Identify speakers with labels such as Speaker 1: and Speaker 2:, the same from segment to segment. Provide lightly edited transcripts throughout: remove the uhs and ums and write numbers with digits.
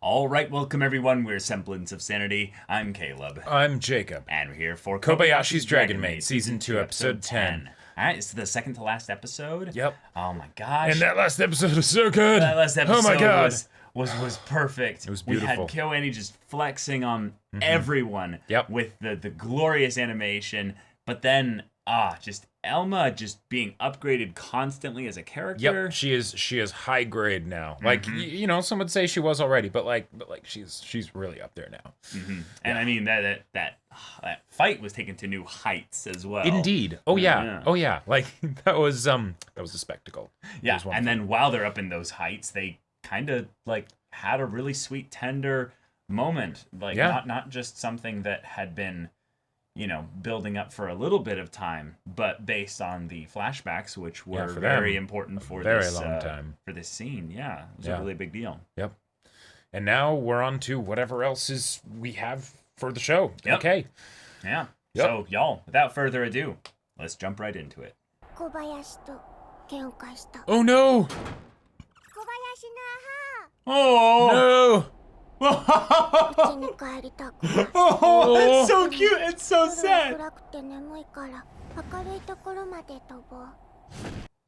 Speaker 1: All right, welcome everyone. We're Semblance of Sanity. I'm Caleb.
Speaker 2: I'm Jacob.
Speaker 1: And we're here for
Speaker 2: Kobayashi's Dragon Maid, Season 2, Episode 10.
Speaker 1: All right, it's the second to last episode.
Speaker 2: Yep.
Speaker 1: Oh my gosh.
Speaker 2: And that last episode was so good.
Speaker 1: That last episode
Speaker 2: oh my God.
Speaker 1: was perfect.
Speaker 2: It was beautiful.
Speaker 1: We had KyoAni just flexing on everyone with the glorious animation, but then just Elma just being upgraded constantly as a character.
Speaker 2: Yep, she is high grade now. Like you know, some would say she was already, but she's really up there now.
Speaker 1: And I mean that fight was taken to new heights as well.
Speaker 2: Indeed. Oh yeah. Oh yeah. Like that was a spectacle.
Speaker 1: Yeah. And then while they're up in those heights, they kind of like had a really sweet, tender moment. Like not just something that had been, you know, building up for a little bit of time, but based on the flashbacks, which were very important for this
Speaker 2: long time
Speaker 1: for this scene. Yeah, it was a really big deal.
Speaker 2: Yep. And now we're on to whatever else we have for the show.
Speaker 1: Yep.
Speaker 2: Okay.
Speaker 1: Yeah. Yep. So y'all, without further ado, let's jump right into it.
Speaker 2: Oh no!
Speaker 1: Oh
Speaker 2: no!
Speaker 1: Oh, it's so cute. It's so sad.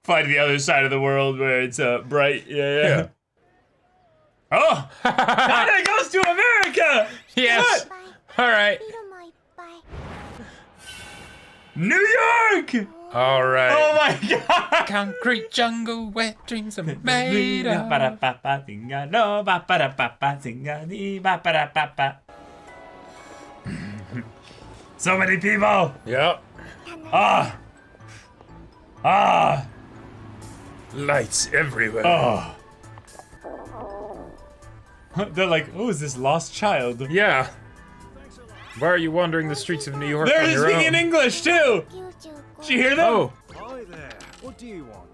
Speaker 1: Find the other side of the world where it's bright. Yeah. Oh, Kanna goes to America.
Speaker 2: Yes. All right.
Speaker 1: New York.
Speaker 2: All right.
Speaker 1: Oh my God.
Speaker 2: Concrete jungle where dreams are made of.
Speaker 1: So many people.
Speaker 2: Yep. Lights everywhere.
Speaker 1: Oh. They're like, oh, is this lost child?
Speaker 2: Yeah. Why are you wandering the streets of New York
Speaker 1: They're
Speaker 2: on your
Speaker 1: speaking
Speaker 2: own?
Speaker 1: English too. Did you hear them?
Speaker 2: Oh.
Speaker 3: Hi there. What do you want?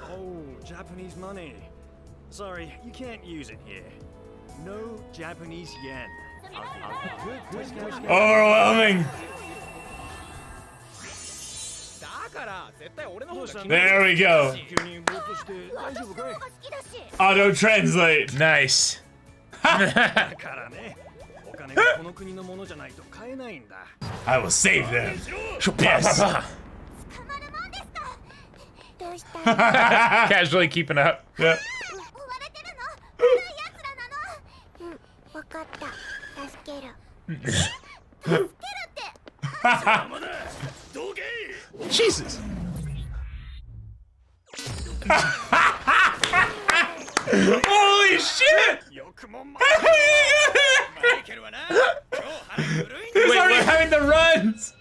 Speaker 3: Oh, Japanese money. Sorry, you can't use it here. No Japanese yen.
Speaker 1: Overwhelming. There we go. Auto translate.
Speaker 2: Nice.
Speaker 1: I will save them. Yes.
Speaker 2: Casually keeping up.
Speaker 1: Yep.
Speaker 2: Jesus.
Speaker 1: Holy shit! He's already having the runs!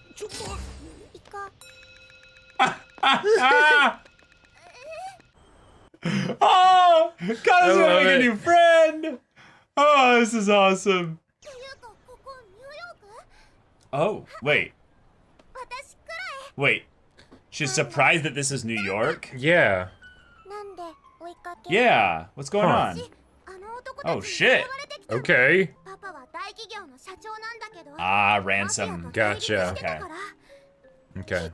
Speaker 1: Oh! Kanna's gonna make a new friend! Oh, this is awesome. Oh, wait. Wait. She's surprised that this is New York?
Speaker 2: Yeah.
Speaker 1: Yeah. What's going on? Oh, shit.
Speaker 2: Okay.
Speaker 1: Ransom.
Speaker 2: Gotcha.
Speaker 1: Okay.
Speaker 2: Okay.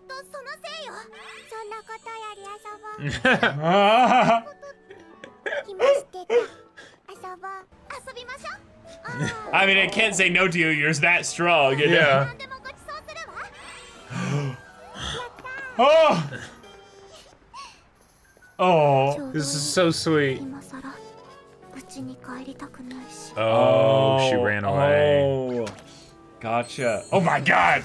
Speaker 1: I mean, I can't say no to you. You're that strong. You know?
Speaker 2: Yeah.
Speaker 1: Oh! Oh.
Speaker 2: This is so sweet. Oh, she ran away.
Speaker 1: Oh. Gotcha. Oh my God!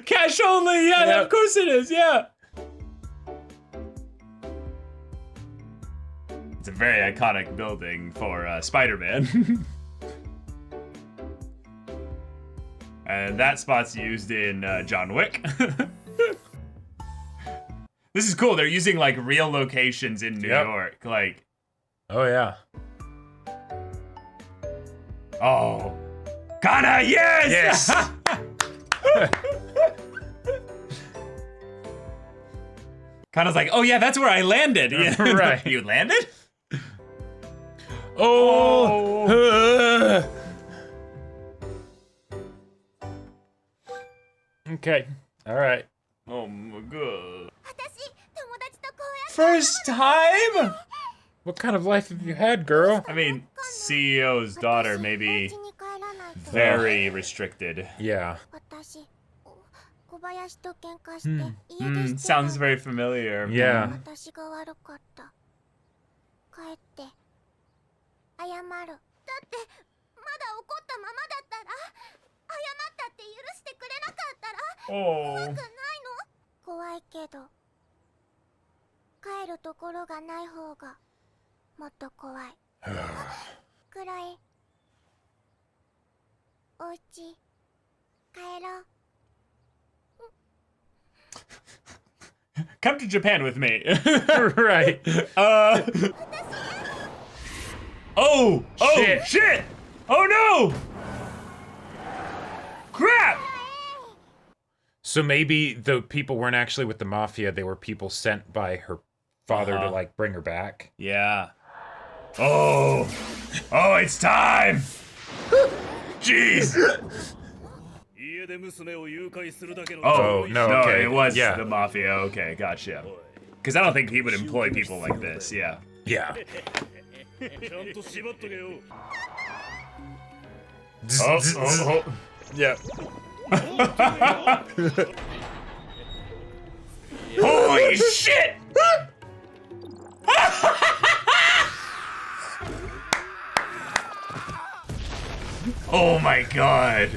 Speaker 1: Cash only! Yeah, of course it is, yeah! It's a very iconic building for Spider-Man. And that spot's used in John Wick. This is cool. They're using like real locations in New York. Like,
Speaker 2: Oh yeah.
Speaker 1: oh, Kanna, yes!
Speaker 2: Yes.
Speaker 1: Kanna's like, oh yeah, that's where I landed. Yeah.
Speaker 2: Right.
Speaker 1: You landed?
Speaker 2: Oh. Okay. All right.
Speaker 1: Oh my God. first time?
Speaker 2: What kind of life have you had, girl?
Speaker 1: I mean, CEO's daughter may be very restricted.
Speaker 2: Yeah.
Speaker 1: Sounds very familiar.
Speaker 2: Yeah.
Speaker 1: Oh.
Speaker 4: 怖いけど帰るところがない方がもっと怖いくらいお家帰ろう
Speaker 1: Come to Japan with me.
Speaker 2: Right.
Speaker 1: Oh! Shit! Oh no! Crap!
Speaker 2: So maybe the people weren't actually with the mafia, they were people sent by her father to, like, bring her back.
Speaker 1: Yeah. Oh! Oh, it's time! Jeez! Oh, no, okay. It was the mafia. Okay, gotcha. Because I don't think he would employ people like this, yeah.
Speaker 2: Yeah.
Speaker 1: Oh.
Speaker 2: Yeah.
Speaker 1: Holy shit! Oh my god.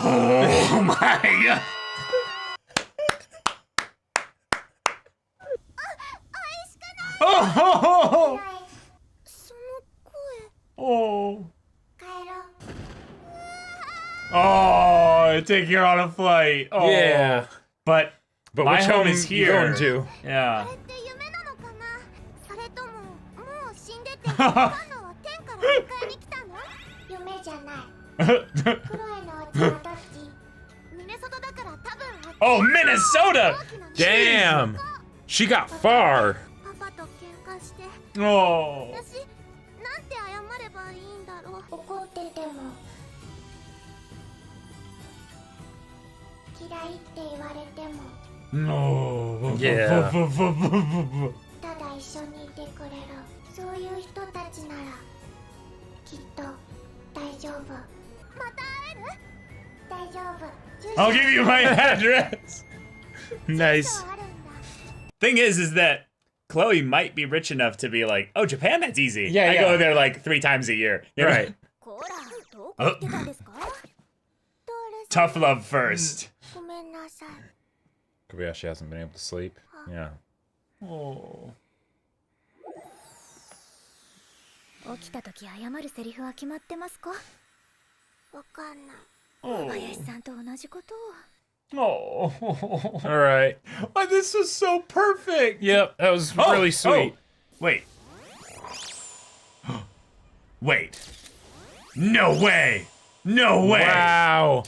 Speaker 1: Oh my god. Oh. Oh. Oh, taking her on a flight. Oh.
Speaker 2: Yeah.
Speaker 1: But my
Speaker 2: which
Speaker 1: home
Speaker 2: home
Speaker 1: is
Speaker 2: you
Speaker 1: here.
Speaker 2: going to?
Speaker 1: Yeah. Oh, Minnesota!
Speaker 2: Damn! She got far.
Speaker 1: Oh.
Speaker 4: なんて謝ればいいんだろう。怒ってても嫌いって言われても
Speaker 1: No.
Speaker 2: Yeah.
Speaker 4: ただ一緒にいてくれるそういう人たちならきっと大丈夫。また会える？大丈夫。
Speaker 1: I'll give you my address.
Speaker 2: Nice.
Speaker 1: Thing is that Chloe might be rich enough to be like, oh, Japan, that's easy.
Speaker 2: Yeah,
Speaker 1: I
Speaker 2: yeah.
Speaker 1: go there like 3 times a year. You know?
Speaker 2: Right.
Speaker 1: Tough love first.
Speaker 4: ごめんなさい。
Speaker 2: Kobayashi hasn't been able to sleep. Yeah.
Speaker 1: Oh.
Speaker 4: 起きた時謝るセリフは決まってますか？わかんない。
Speaker 1: Oh.
Speaker 4: 林さんと同じことを。
Speaker 1: Oh.
Speaker 2: All right.
Speaker 1: Oh, this was so perfect.
Speaker 2: Yep, that was really sweet.
Speaker 1: Oh. Wait. Wait. No way. No way.
Speaker 2: Wow.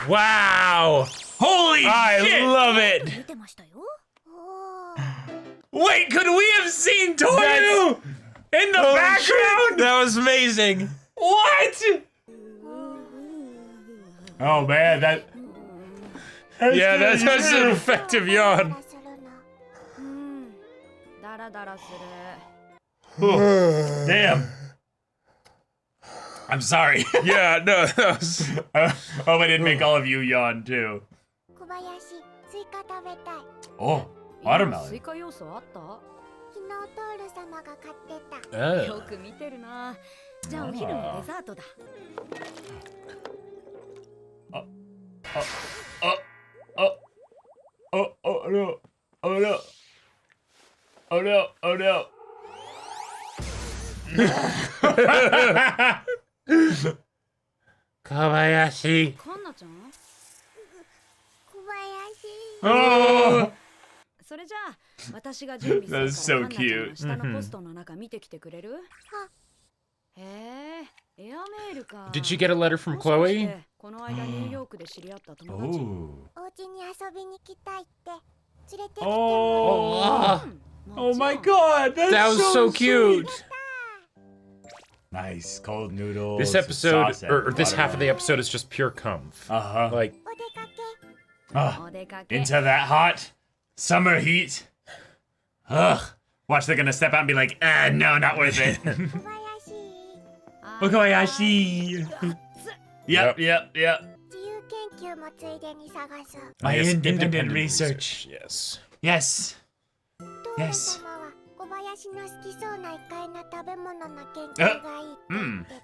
Speaker 2: Wow.
Speaker 1: Holy shit.
Speaker 2: I love it.
Speaker 4: 見てましたよ。おー。
Speaker 1: Wait, could we have seen Tohru in the
Speaker 2: Holy
Speaker 1: background?
Speaker 2: shit, that was amazing.
Speaker 1: What? Oh man, that.
Speaker 2: Yeah, that's an effective yawn.
Speaker 4: するの。
Speaker 5: ダラダラする。
Speaker 1: Oh, damn. I'm sorry.
Speaker 2: Yeah, no, that was.
Speaker 1: Hope I didn't make all of you yawn too.
Speaker 4: 小林、スイカ食べたい。
Speaker 1: Oh,
Speaker 5: スイ
Speaker 1: watermelon.
Speaker 5: カ要素あった？
Speaker 4: 昨日トール様が買ってた。
Speaker 5: よく見てるな。じゃあお昼のデザートだ。
Speaker 1: Oh no. Oh no. Oh no. Oh no.
Speaker 2: Kobayashi.
Speaker 5: カンナちゃん？
Speaker 4: 小林。
Speaker 1: Oh.
Speaker 5: それじゃあ私が準備する
Speaker 1: That's so
Speaker 5: からカンナちゃん
Speaker 1: cute.
Speaker 5: が下のポストの中見てきてくれる？へえ、エアメールか。
Speaker 2: Did you get a letter from
Speaker 5: もしかし
Speaker 2: Chloe?
Speaker 5: てこの間ニューヨークで知り合った友達。
Speaker 1: Oh.
Speaker 4: お家に遊びに来たいって連れてきても
Speaker 1: Oh.
Speaker 5: も
Speaker 1: Oh
Speaker 5: ちろん
Speaker 1: my god. That's
Speaker 2: That was so cute.
Speaker 1: Nice cold noodles.
Speaker 2: This episode,
Speaker 1: sauce, and
Speaker 2: or this half of the
Speaker 1: watermelon.
Speaker 2: episode is just pure comf.
Speaker 1: Uh-huh.
Speaker 2: Like,
Speaker 4: お出かけ。
Speaker 1: Ah,
Speaker 5: お出かけ。
Speaker 1: into that hot. Summer heat. Ugh. Watch, they're gonna step out and be like, no, not worth it.
Speaker 4: 小林
Speaker 1: Kobayashi. Yep.
Speaker 4: 自由研究もついでに探す
Speaker 1: My
Speaker 2: Yes,
Speaker 1: independent research.
Speaker 2: Yes.
Speaker 1: Yes.
Speaker 4: トール様は小林の好きそうな意外な食べ物の研究がいいって言って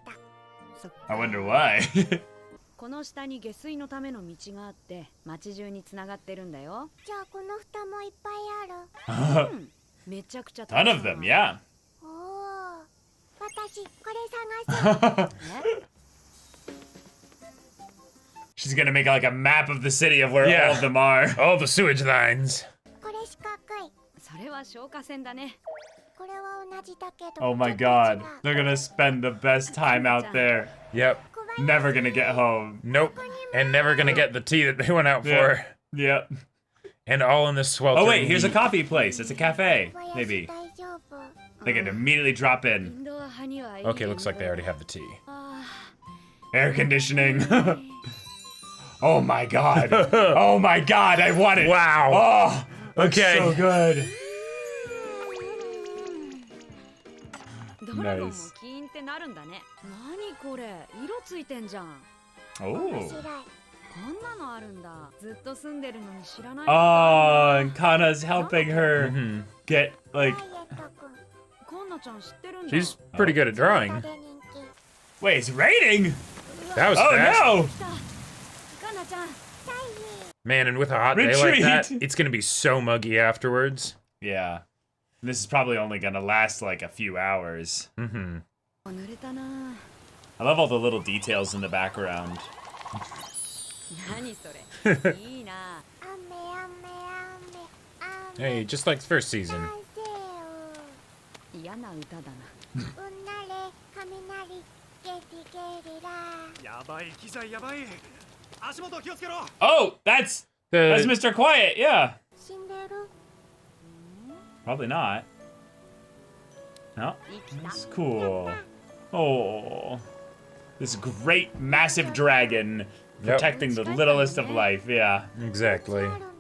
Speaker 4: た
Speaker 1: I wonder why.
Speaker 5: この下に下水のための道があって町中に繋がってるんだよ。
Speaker 4: じゃあこの蓋もいっぱいある
Speaker 5: めちゃくちゃ
Speaker 1: Ton of them, yeah.
Speaker 4: おお私これ探す
Speaker 1: She's gonna make like a map of the city of where
Speaker 2: Yeah.
Speaker 1: all of them are.
Speaker 2: All the sewage lines.
Speaker 4: これ四角い
Speaker 5: それは消火栓だね。
Speaker 4: これは同じだけど
Speaker 1: Oh my
Speaker 4: ちょっと違
Speaker 1: god.
Speaker 4: う
Speaker 1: They're gonna spend the best time out there.
Speaker 2: Yep.
Speaker 1: Never gonna get home.
Speaker 2: Nope. And never gonna get the tea that they went out for.
Speaker 1: Yep.
Speaker 2: And all in this sweltering
Speaker 1: Oh wait, here's a
Speaker 2: heat.
Speaker 1: coffee place. It's a cafe.
Speaker 4: 小林
Speaker 1: Maybe.
Speaker 4: 大丈夫
Speaker 1: They can immediately drop
Speaker 5: イ
Speaker 1: in.
Speaker 5: ンドア派にはいい
Speaker 2: Okay, looks like they already have the tea.
Speaker 1: Air conditioning. Oh my god. Oh my god, I want it.
Speaker 2: Wow.
Speaker 1: Oh, looks
Speaker 2: Okay.
Speaker 1: so good.
Speaker 5: ドラゴンもキーンってなるんだね。何これ、色ついてんじゃん。
Speaker 1: Oh.
Speaker 4: 面白い
Speaker 5: こんなのあるんだ。ずっと住んでるのに知らない。
Speaker 1: Oh, and Kanna's helping her get
Speaker 4: ダイ
Speaker 1: like.
Speaker 4: エットくん
Speaker 5: カンナちゃん知ってるんだ。
Speaker 2: She's pretty good at
Speaker 4: 他
Speaker 2: drawing.
Speaker 4: で人気
Speaker 1: Wait, it's raining.
Speaker 2: That was
Speaker 1: Oh
Speaker 2: fast.
Speaker 1: no.
Speaker 5: カンナちゃん。
Speaker 2: Man, and with a hot day like that,
Speaker 1: Retreat.
Speaker 2: it's gonna be so muggy afterwards.
Speaker 1: Yeah. This is probably only gonna last like a few hours.
Speaker 2: Mm-hmm.
Speaker 5: 濡れたな。
Speaker 1: I love all the little details in the background.
Speaker 5: 何それ。いいな。
Speaker 4: 雨雨雨
Speaker 2: Hey, just like the first season.
Speaker 4: 風を
Speaker 5: 嫌な歌だな。
Speaker 4: うなれ雷ゲリゲリラ
Speaker 3: やばい機材やばい足元気をつけろ
Speaker 1: Oh, that's
Speaker 2: The
Speaker 1: Mr. Quiet. Yeah.
Speaker 4: 死んでる
Speaker 1: Probably not. No.
Speaker 5: 生きた。
Speaker 1: That's cool. Oh. This great massive dragon
Speaker 2: Yep.
Speaker 1: protecting the littlest of life. Yeah.
Speaker 2: exactly.
Speaker 4: あるの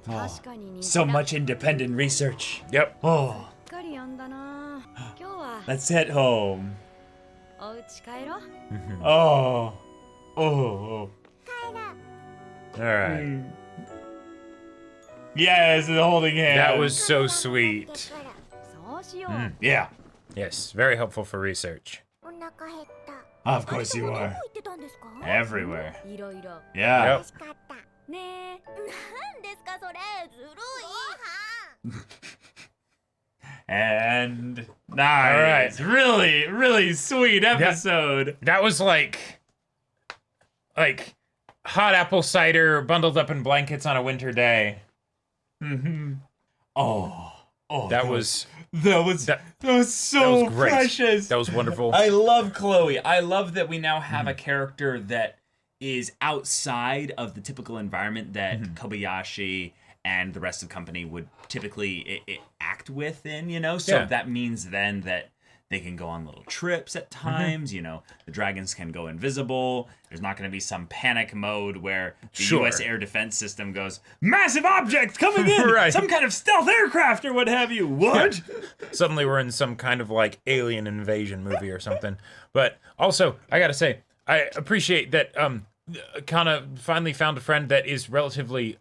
Speaker 1: Oh,
Speaker 5: 確かに似て
Speaker 1: so
Speaker 5: た。
Speaker 1: much independent research.
Speaker 2: Yep.
Speaker 1: Oh,
Speaker 5: しっかりやんだな。今日は
Speaker 1: let's head home.
Speaker 5: お家帰ろう。
Speaker 1: Oh. Oh.
Speaker 4: 帰ら
Speaker 2: All right.
Speaker 1: Yes, the holding hands.
Speaker 2: That was so sweet.
Speaker 5: そうしよう。
Speaker 1: Yeah.
Speaker 2: Yes, very helpful for research.
Speaker 4: お腹減った
Speaker 1: Of course you
Speaker 4: どこ
Speaker 1: are.
Speaker 4: 行ってたんですか
Speaker 1: Everywhere.
Speaker 5: いろいろ。
Speaker 1: Yeah.
Speaker 2: Yep.
Speaker 4: 美味しかった
Speaker 5: ねえ。
Speaker 4: 何ですかそれずるい
Speaker 1: And nice. Really, really sweet episode.
Speaker 2: That was like hot apple cider bundled up in blankets on a winter day.
Speaker 1: Mm-hmm. Oh. Oh.
Speaker 2: That was
Speaker 1: That was so
Speaker 2: that was great.
Speaker 1: precious.
Speaker 2: That was wonderful.
Speaker 1: I love Chloe. I love that we now have a character that is outside of the typical environment that Kobayashi and the rest of the company would typically act within, you know? So
Speaker 2: Yeah.
Speaker 1: that means then that they can go on little trips at times, you know, the dragons can go invisible. There's not going to be some panic mode where the
Speaker 2: Sure.
Speaker 1: U.S. air defense system goes, massive object coming in,
Speaker 2: Right.
Speaker 1: some kind of stealth aircraft or what have you. What?
Speaker 2: Suddenly we're in some kind of like alien invasion movie or something. But also, I gotta say, I appreciate that Kanna finally found a friend that is relatively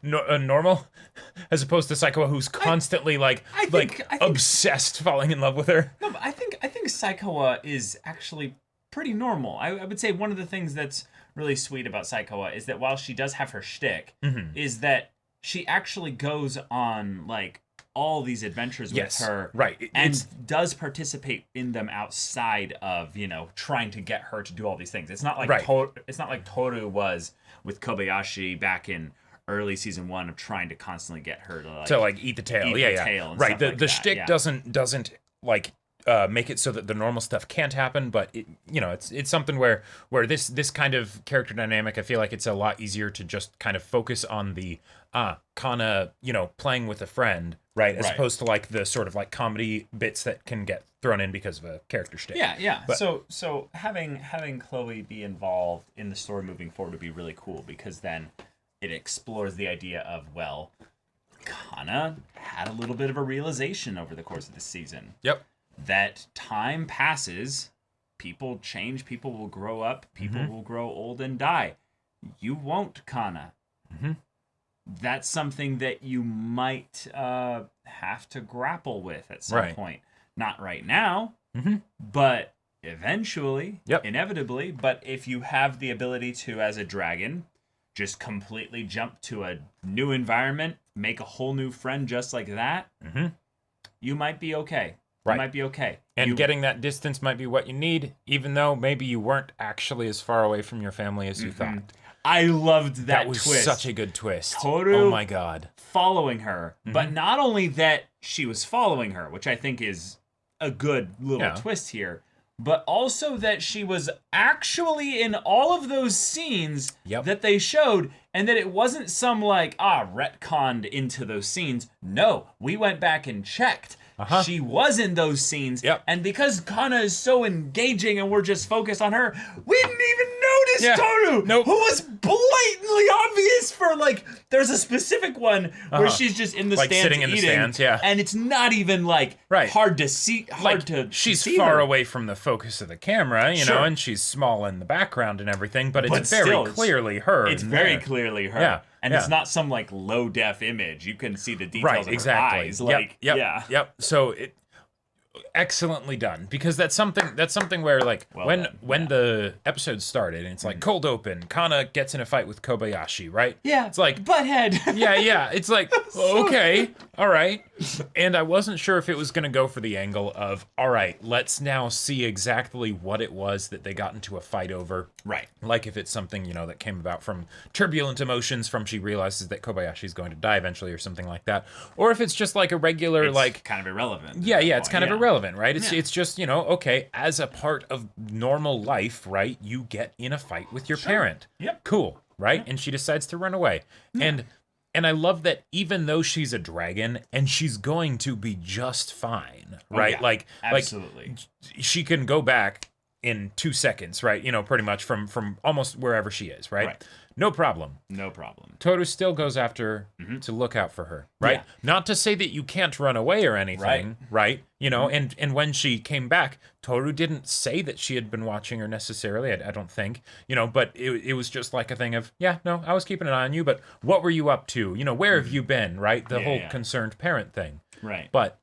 Speaker 2: normal, as opposed to Saikawa, who's constantly
Speaker 1: I think-
Speaker 2: obsessed falling in love with her.
Speaker 1: No, but I think Saikawa is actually pretty normal. I would say one of the things that's really sweet about Saikawa is that while she does have her shtick, is that she actually goes on like all these adventures
Speaker 2: Yes,
Speaker 1: with her,
Speaker 2: right.
Speaker 1: and
Speaker 2: It's-
Speaker 1: does participate in them outside of, you know, trying to get her to do all these things. It's not like
Speaker 2: Right.
Speaker 1: it's not like Tohru was with Kobayashi back in early season 1 of trying to constantly get her to like
Speaker 2: Eat the tail.
Speaker 1: eat
Speaker 2: yeah,
Speaker 1: the
Speaker 2: yeah.
Speaker 1: tail and
Speaker 2: right.
Speaker 1: stuff
Speaker 2: The
Speaker 1: like
Speaker 2: the
Speaker 1: that,
Speaker 2: shtick
Speaker 1: yeah.
Speaker 2: doesn't like make it so that the normal stuff can't happen, but it, you know, it's something where this kind of character dynamic, I feel like it's a lot easier to just kind of focus on the Kanna, you know, playing with a friend, right, as
Speaker 1: Right.
Speaker 2: opposed to like the sort of like comedy bits that can get thrown in because of a character shtick.
Speaker 1: Yeah.
Speaker 2: But-
Speaker 1: So having Chloe be involved in the story moving forward would be really cool because then it explores the idea of, well, Kanna had a little bit of a realization over the course of the season.
Speaker 2: Yep.
Speaker 1: That time passes, people change, people will grow up, people will grow old and die. You won't, Kanna. That's something that you might have to grapple with at some point. Not right now, but eventually, inevitably. But if you have the ability to, as a dragon, just completely jump to a new environment, make a whole new friend just like that, you might be okay. You might be okay.
Speaker 2: And getting that distance might be what you need, even though maybe you weren't actually as far away from your family as you thought.
Speaker 1: I loved that
Speaker 2: was
Speaker 1: twist.
Speaker 2: Such a good twist.
Speaker 1: Tohru,
Speaker 2: oh my god,
Speaker 1: following her, but not only that she was following her, which I think is a good little twist here, but also that she was actually in all of those scenes that they showed, and that it wasn't some retconned into those scenes. No, we went back and checked. She was in those scenes, and because Kanna is so engaging and we're just focused on her, we didn't even notice Tohru, who was blatantly obvious for, there's a specific one where she's just in the stands
Speaker 2: sitting in
Speaker 1: eating,
Speaker 2: the stands,
Speaker 1: and it's not even, hard to see,
Speaker 2: she's
Speaker 1: see
Speaker 2: far
Speaker 1: her.
Speaker 2: away from the focus of the camera, you know, and she's small in the background and everything, but it's very clearly her.
Speaker 1: It's very clearly her.
Speaker 2: Yeah.
Speaker 1: And it's not some low def image. You can see the details of her eyes.
Speaker 2: Yep. So excellently done, because that's something where when the episode started and it's cold open, Kanna gets in a fight with Kobayashi, right?
Speaker 1: Yeah.
Speaker 2: It's like
Speaker 1: butthead.
Speaker 2: yeah. It's like okay, all right. And I wasn't sure if it was gonna go for the angle of, all right, let's now see exactly what it was that they got into a fight over.
Speaker 1: Right.
Speaker 2: Like if it's something, that came about from turbulent emotions from she realizes that Kobayashi's going to die eventually or something like that. Or if it's just a regular
Speaker 1: it's kind of irrelevant.
Speaker 2: Yeah, it's kind of irrelevant, right? It's just, okay, as a part of normal life, right? You get in a fight with your parent.
Speaker 1: Yep.
Speaker 2: Cool, right? And she decides to run away. And I love that even though she's a dragon and she's going to be just fine, right?
Speaker 1: Absolutely.
Speaker 2: She can go back in 2 seconds, right? Pretty much from almost wherever she is, right? No problem. Tohru still goes after her to look out for her, right?
Speaker 1: Yeah.
Speaker 2: Not to say that you can't run away or anything, right? And when she came back, Tohru didn't say that she had been watching her necessarily, I don't think, but it was just a thing of, I was keeping an eye on you, but what were you up to? Where have you been, right? The whole concerned parent thing.
Speaker 1: Right.
Speaker 2: But,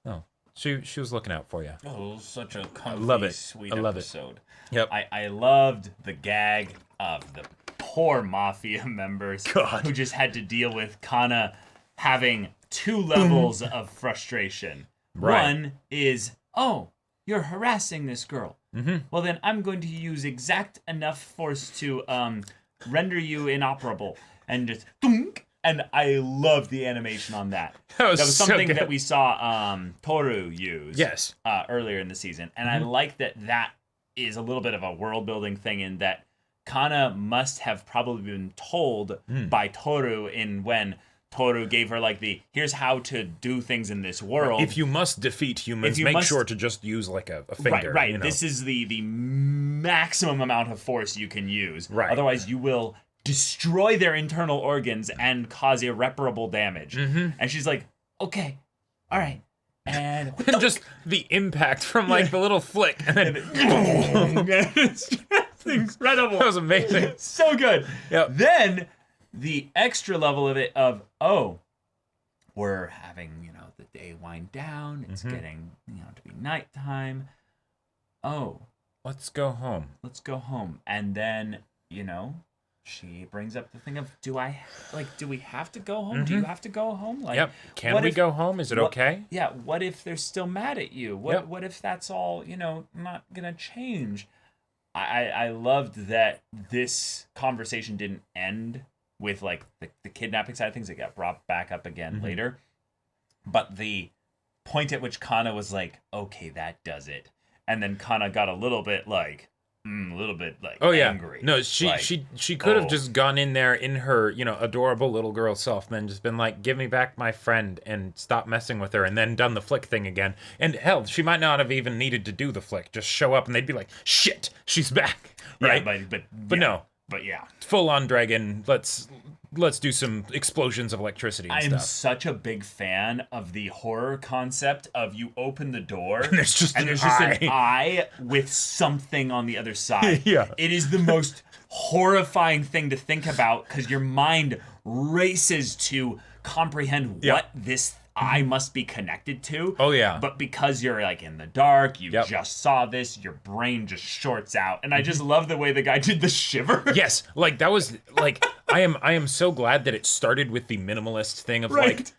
Speaker 2: no, she was looking out for you.
Speaker 1: Oh, such a comfy, sweet episode.
Speaker 2: Yep.
Speaker 1: I loved the gag of the poor mafia members who just had to deal with Kanna having 2 levels of frustration. One is, you're harassing this girl. Well, then I'm going to use exact enough force to render you inoperable. And just, thunk, and I love the animation on that.
Speaker 2: That was
Speaker 1: something
Speaker 2: so good.
Speaker 1: that we saw Tohru use earlier in the season. And I like that is a little bit of a world-building thing in that Kanna must have probably been told by Tohru when Tohru gave her here's how to do things in this world.
Speaker 2: If you must defeat humans, make sure to just use a finger.
Speaker 1: Right. This is the maximum amount of force you can use.
Speaker 2: Right.
Speaker 1: Otherwise, you will destroy their internal organs and cause irreparable damage. And she's like, okay, all right. And
Speaker 2: just the impact from the little flick, and then
Speaker 1: it's just incredible.
Speaker 2: That was amazing.
Speaker 1: So good.
Speaker 2: Yep.
Speaker 1: Then the extra level of it of, we're having, the day wind down. It's getting, to be nighttime.
Speaker 2: Let's go home.
Speaker 1: And then, she brings up the thing of, do we have to go home? Do you have to go home?
Speaker 2: Can we go home? Is it okay?
Speaker 1: Yeah. What if they're still mad at you? What if that's all, not gonna change? I loved that this conversation didn't end with the kidnapping side of things. It got brought back up again later. But the point at which Kanna was like, okay, that does it. And then Kanna got a little bit angry.
Speaker 2: No, she could have just gone in there in her, adorable little girl self, and then just been like, give me back my friend and stop messing with her, and then done the flick thing again. And hell, she might not have even needed to do the flick. Just show up and they'd be like, shit, she's back. Right?
Speaker 1: Yeah, but
Speaker 2: no.
Speaker 1: But yeah.
Speaker 2: Full on dragon, let's let's do some explosions of electricity and
Speaker 1: I'm
Speaker 2: stuff.
Speaker 1: such a big fan of the horror concept of you open the door
Speaker 2: And there's just
Speaker 1: an eye with something on the other side.
Speaker 2: Yeah.
Speaker 1: It is the most horrifying thing to think about because your mind races to comprehend what this eye must be connected to.
Speaker 2: Oh, yeah.
Speaker 1: But because you're like in the dark, you
Speaker 2: Yep.
Speaker 1: just saw this, your brain just shorts out. And I just love the way the guy did the shiver.
Speaker 2: Yes, like that was like I am so glad that it started with the minimalist thing of like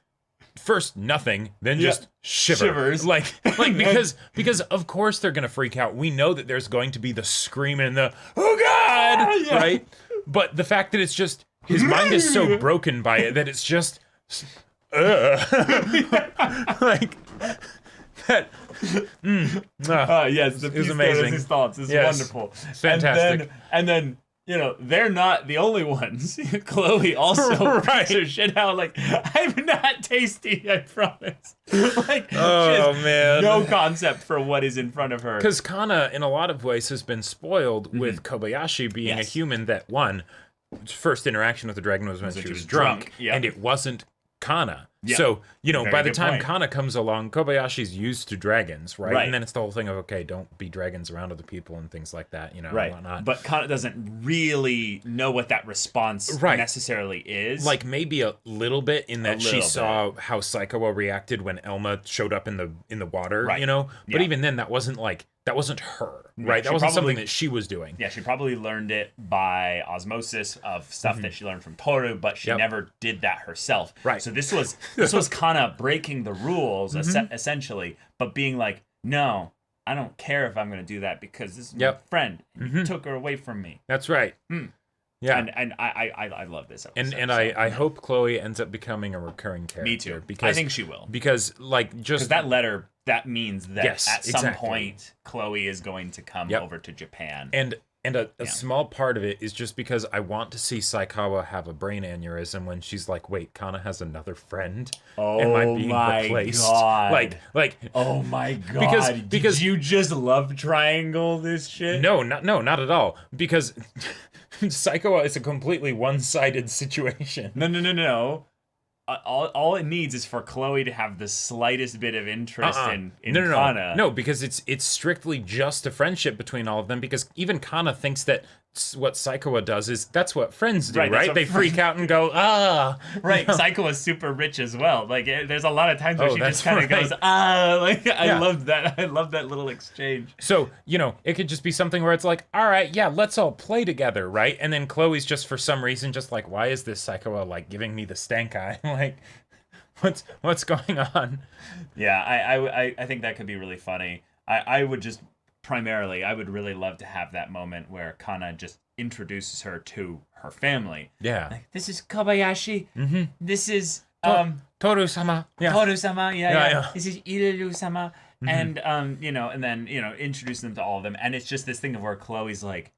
Speaker 2: first nothing, then just
Speaker 1: Shivers.
Speaker 2: Like because of course they're gonna freak out. We know that there's going to be the scream and the oh god, right? But the fact that it's just his mind is so broken by it that it's just like that.
Speaker 1: Yes, the
Speaker 2: it was amazing.
Speaker 1: Resistance is
Speaker 2: Yes.
Speaker 1: wonderful.
Speaker 2: Fantastic.
Speaker 1: And then you know, they're not the only ones. Chloe also freaks her shit out. Like, I'm not tasty, I promise. Like, she has no concept for what is in front of her.
Speaker 2: Because Kanna, in a lot of ways, has been spoiled with Kobayashi being a human that, one, first interaction with the dragon was when she was drunk, and it wasn't Kanna.
Speaker 1: Yeah.
Speaker 2: So, you know,
Speaker 1: Very
Speaker 2: by the
Speaker 1: good
Speaker 2: time
Speaker 1: point.
Speaker 2: Kanna comes along, Kobayashi's used to dragons, right?
Speaker 1: Right.
Speaker 2: And then it's the whole thing of, okay, don't be dragons around other people and things like that, you know,
Speaker 1: Right.
Speaker 2: and whatnot.
Speaker 1: But Kanna doesn't really know what that response necessarily is.
Speaker 2: Like, maybe a little bit in that she
Speaker 1: little
Speaker 2: saw how Psycho reacted when Elma showed up in the water,
Speaker 1: Right.
Speaker 2: you know? But
Speaker 1: Yeah.
Speaker 2: even then, that wasn't her, right? That
Speaker 1: she
Speaker 2: wasn't
Speaker 1: probably-
Speaker 2: something that she was doing.
Speaker 1: Yeah, she probably learned it by osmosis of stuff that she learned from Tohru, but she never did that herself.
Speaker 2: Right.
Speaker 1: So this was Kanna breaking the rules essentially, but being like, no, I don't care if I'm going to do that because this is my friend. And you took her away from me.
Speaker 2: That's right. Yeah.
Speaker 1: And I love this episode.
Speaker 2: And I hope Chloe ends up becoming a recurring character.
Speaker 1: Me too.
Speaker 2: Because
Speaker 1: I think she will.
Speaker 2: Because like just
Speaker 1: that letter, that means that
Speaker 2: Yes,
Speaker 1: at some
Speaker 2: exactly.
Speaker 1: point Chloe is going to come over to Japan.
Speaker 2: and a small part of it is just because I want to see Saikawa have a brain aneurysm when she's like, wait, Kanna has another friend? Am I being replaced?
Speaker 1: God.
Speaker 2: Like
Speaker 1: Oh my god!
Speaker 2: Because
Speaker 1: did you just love triangle this shit?
Speaker 2: no, not at all. Because Saikawa is a completely one-sided situation.
Speaker 1: No. All it needs is for Chloe to have the slightest bit of interest in Kanna.
Speaker 2: No, because it's strictly just a friendship between all of them. Because even Kanna thinks that what Saikawa does is that's what friends do, right? They freak out and go,
Speaker 1: Right, Psycho is super rich as well. Like, there's a lot of times where she
Speaker 2: that's
Speaker 1: just kind of
Speaker 2: right.
Speaker 1: goes, Like, I loved that. I love that little exchange.
Speaker 2: So, you know, it could just be something where it's like, all right, yeah, let's all play together, right? And then Chloe's just for some reason just like, why is this Saikawa like giving me the stank eye? Like, what's going on?
Speaker 1: Yeah, I think that could be really funny. I would just primarily, I would really love to have that moment where Kanna just introduces her to her family.
Speaker 2: Yeah.
Speaker 1: Like, this is Kobayashi. This is
Speaker 2: Tohru-sama. Yeah.
Speaker 1: Tohru-sama.
Speaker 2: Yeah.
Speaker 1: This is Iriru-sama. And and then introduce them to all of them. And it's just this thing of where Chloe's like,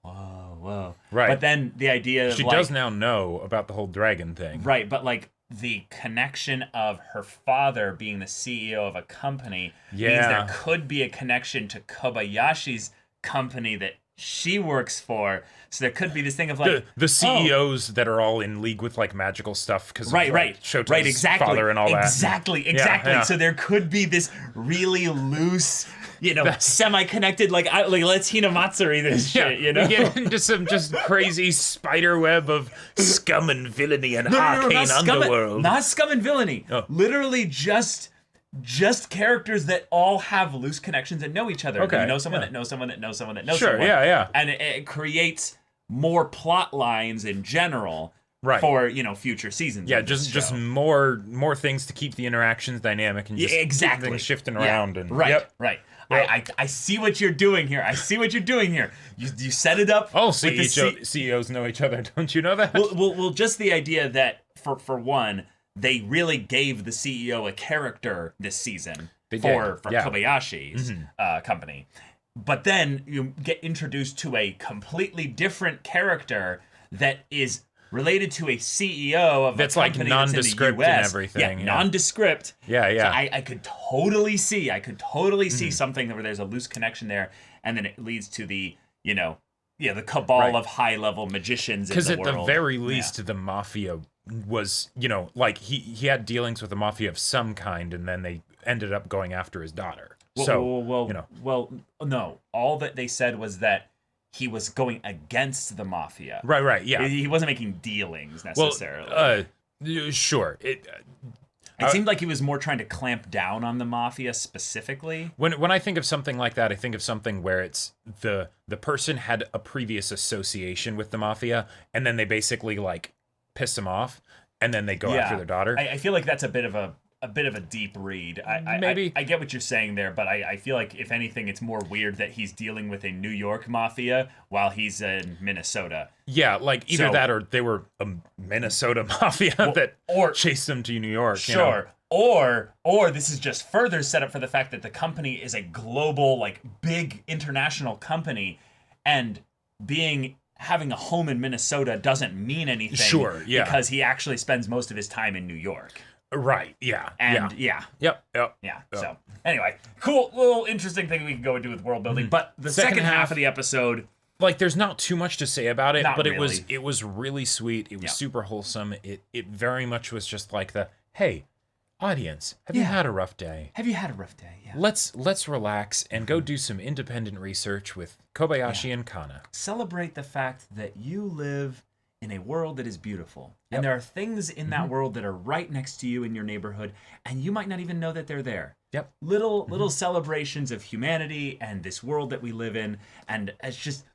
Speaker 1: whoa.
Speaker 2: Right.
Speaker 1: But then the idea of
Speaker 2: She does now know about the whole dragon thing.
Speaker 1: Right, but like the connection of her father being the CEO of a company means there could be a connection to Kobayashi's company that she works for. So there could be this thing of like
Speaker 2: the CEOs that are all in league with like magical stuff because
Speaker 1: right,
Speaker 2: Shota's
Speaker 1: exactly,
Speaker 2: father and all that.
Speaker 1: Exactly.
Speaker 2: Yeah.
Speaker 1: So there could be this really loose, semi-connected, like let's Hinamatsuri this shit,
Speaker 2: We get into some just crazy spider web of scum and villainy and arcane underworld.
Speaker 1: Not scum and villainy.
Speaker 2: Oh.
Speaker 1: Literally just characters that all have loose connections and know each other.
Speaker 2: Okay,
Speaker 1: You know someone that knows someone that knows someone that knows
Speaker 2: Sure,
Speaker 1: someone.
Speaker 2: yeah.
Speaker 1: And it creates more plot lines in general for, future seasons.
Speaker 2: Yeah,
Speaker 1: of this
Speaker 2: just
Speaker 1: show.
Speaker 2: more things to keep the interactions dynamic and just keep
Speaker 1: exactly
Speaker 2: things shifting around. And
Speaker 1: Right.
Speaker 2: Yep.
Speaker 1: I see what you're doing here. You set it up.
Speaker 2: Oh,
Speaker 1: with the
Speaker 2: CEOs know each other. Don't you know that?
Speaker 1: Well, just the idea that for one, they really gave the CEO a character this season for Kobayashi's company. But then you get introduced to a completely different character that is related to a CEO of
Speaker 2: that's
Speaker 1: a
Speaker 2: like
Speaker 1: company
Speaker 2: nondescript
Speaker 1: that's in the US.
Speaker 2: and everything.
Speaker 1: Yeah, nondescript.
Speaker 2: Yeah.
Speaker 1: So I could totally see something where there's a loose connection there, and then it leads to the, the cabal
Speaker 2: Right.
Speaker 1: of high-level magicians in
Speaker 2: Because
Speaker 1: the
Speaker 2: at
Speaker 1: world.
Speaker 2: the very least, the mafia was, like he had dealings with the mafia of some kind, and then they ended up going after his daughter.
Speaker 1: Well, no. All that they said was that he was going against the mafia.
Speaker 2: Right, yeah.
Speaker 1: He wasn't making dealings necessarily.
Speaker 2: Sure.
Speaker 1: It seemed like he was more trying to clamp down on the mafia specifically.
Speaker 2: When I think of something like that, I think of something where it's the person had a previous association with the mafia, and then they basically like piss him off, and then they go after their daughter.
Speaker 1: I feel like that's a bit of a deep read.
Speaker 2: Maybe.
Speaker 1: I get what you're saying there, but I feel like if anything, it's more weird that he's dealing with a New York mafia while he's in Minnesota.
Speaker 2: Yeah, like either that or they were a Minnesota mafia that chased them to New York.
Speaker 1: Sure. Or this is just further set up for the fact that the company is a global, like, big international company, and having a home in Minnesota doesn't mean anything.
Speaker 2: Sure, yeah.
Speaker 1: Because he actually spends most of his time in New York.
Speaker 2: Right, yeah.
Speaker 1: And
Speaker 2: Yep.
Speaker 1: So anyway, cool little interesting thing we can go and do with world building. But the second half of the episode,
Speaker 2: like, there's not too much to say about it, but
Speaker 1: really.
Speaker 2: it was really sweet. It was super wholesome. It very much was just like hey, audience, have you had a rough day?
Speaker 1: Have you had a rough day? Yeah.
Speaker 2: Let's relax and go do some independent research with Kobayashi and Kanna.
Speaker 1: Celebrate the fact that you live in a world that is beautiful. And there are things in that world that are right next to you in your neighborhood, and you might not even know that they're there.
Speaker 2: Yep.
Speaker 1: Little celebrations of humanity and this world that we live in, and it's just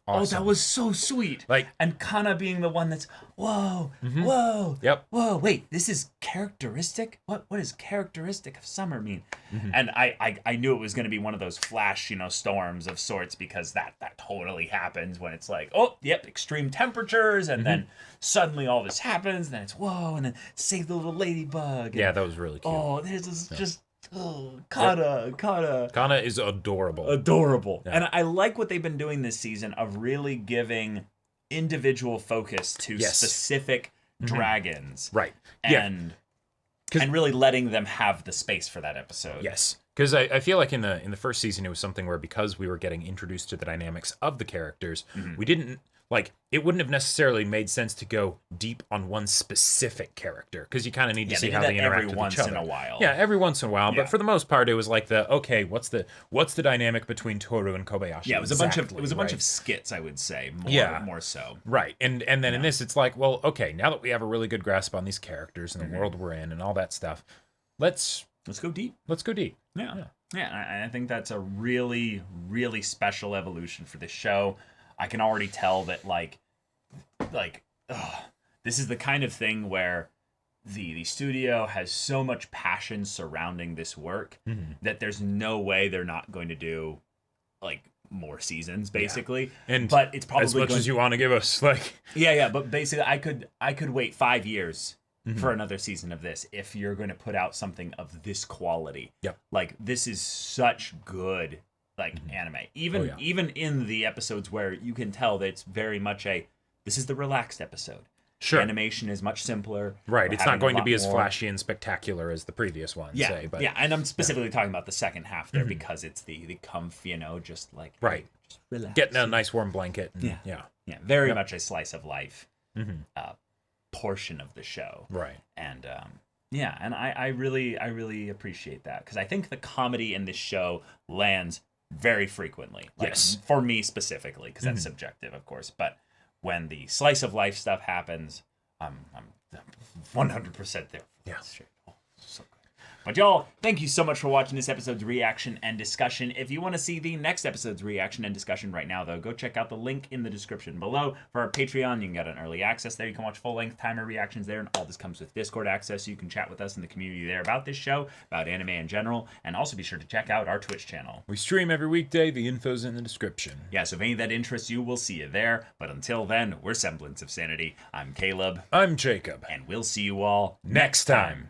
Speaker 2: Awesome.
Speaker 1: Oh, that was so sweet.
Speaker 2: Like,
Speaker 1: and Kanna being the one that's whoa, whoa, wait, this is characteristic? What is characteristic of summer mean? And I knew it was going to be one of those flash, storms of sorts, because that totally happens when it's like, oh, yep, extreme temperatures, and then suddenly all this happens, and then it's whoa, and then save the little ladybug.
Speaker 2: Yeah, that was really cute.
Speaker 1: Oh, this is just Kanna.
Speaker 2: Kanna is adorable.
Speaker 1: Yeah. And I like what they've been doing this season of really giving individual focus to specific dragons.
Speaker 2: Right.
Speaker 1: And really letting them have the space for that episode.
Speaker 2: Yes. Because I feel like in the first season, it was something where, because we were getting introduced to the dynamics of the characters, we didn't, it wouldn't have necessarily made sense to go deep on one specific character, because you kind of need to see how they interact with each other.
Speaker 1: Every once in a while.
Speaker 2: Yeah, every once in a while. But for the most part, it was like what's the dynamic between Tohru and Kobayashi?
Speaker 1: Yeah, it was a bunch of skits, I would say. More so.
Speaker 2: Right. And then in this, it's like, well, okay, now that we have a really good grasp on these characters and the world we're in and all that stuff, let's
Speaker 1: go deep.
Speaker 2: Let's go deep.
Speaker 1: Yeah. I think that's a really, really special evolution for this show. I can already tell that this is the kind of thing where the studio has so much passion surrounding this work that there's no way they're not going to do more seasons, basically. But it's probably
Speaker 2: as much as you want to give us,
Speaker 1: but basically I could wait 5 years for another season of this if you're going to put out something of this quality.
Speaker 2: Yep.
Speaker 1: This is such good anime. Even in the episodes where you can tell that it's very much this is the relaxed episode.
Speaker 2: Sure.
Speaker 1: The animation is much simpler.
Speaker 2: Right. It's not going to be as flashy and spectacular as the previous ones.
Speaker 1: Yeah. And I'm specifically talking about the second half there because it's the comfy, just
Speaker 2: right.
Speaker 1: Just relax.
Speaker 2: Getting a nice warm blanket. And,
Speaker 1: yeah. Very much a slice of life portion of the show.
Speaker 2: Right.
Speaker 1: And and I really appreciate that, because I think the comedy in this show lands very frequently. For me specifically, because that's subjective, of course. But when the slice of life stuff happens, I'm 100% there.
Speaker 2: Yeah.
Speaker 1: Oh, so good. But y'all, thank you so much for watching this episode's reaction and discussion. If you want to see the next episode's reaction and discussion right now, though, go check out the link in the description below. For our Patreon, you can get an early access there. You can watch full-length timer reactions there, and all this comes with Discord access, so you can chat with us in the community there about this show, about anime in general, and also be sure to check out our Twitch channel.
Speaker 2: We stream every weekday. The info's in the description.
Speaker 1: Yeah, so if any of that interests you, we'll see you there. But until then, we're Semblance of Sanity. I'm Caleb.
Speaker 2: I'm Jacob.
Speaker 1: And we'll see you all
Speaker 2: next time.